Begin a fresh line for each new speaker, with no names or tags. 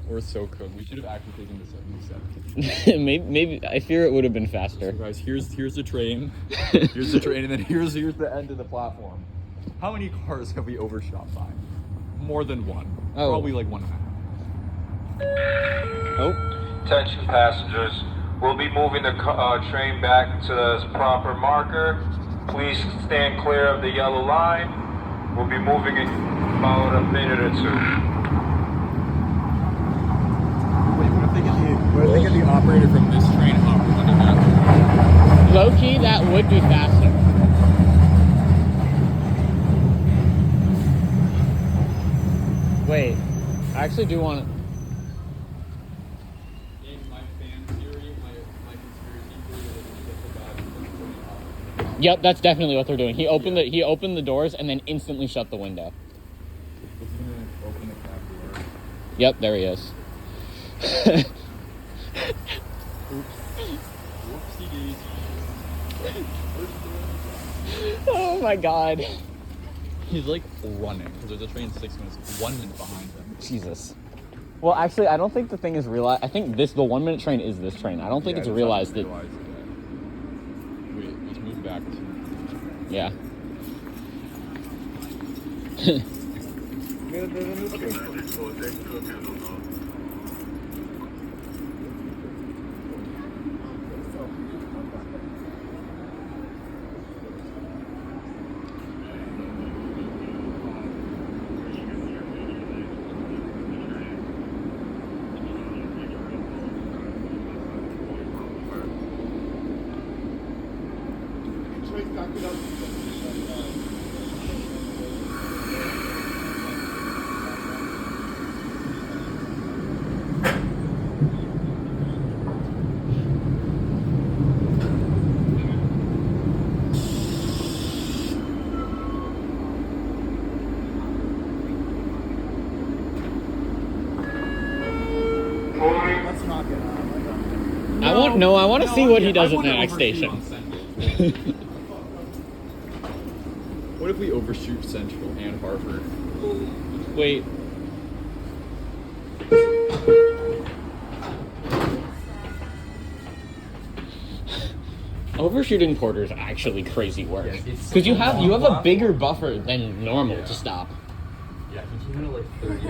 We're so cooked. We should have actually taken this at
maybe I fear it would have been faster.
So guys, here's the train. Here's the train, and then here's the end of the platform. How many cars have we overshot by? More than one.
Oh.
Probably like 1.5.
Oh.
Attention passengers, we'll be moving the train back to the proper marker. Please stand clear of the yellow line. We'll be moving in about a minute or two.
Wait, what if they get the operator from this train up under that?
Low key, that would be faster. Wait, I actually do want to.
In my fan theory, my conspiracy theory is that he gets the
Yep, that's definitely what they're doing. He opened the doors and then instantly shut the window.
He's gonna open the cab door.
Yep, there he is.
Whoopsie daisy.
Oh my god.
He's like running because there's a train 6 minutes, 1 minute behind him.
Jesus. Well, actually, I don't think the thing is realized. I think the 1 minute train is this train. I don't think it's realized that.
Wait, let's move back to.
Yeah. I want to see what he does at the next station.
What if we overshoot Central and Harvard?
Wait. Overshooting Porter is actually crazy work. Because you have a bigger buffer than normal to stop.
Yeah, he's like 30.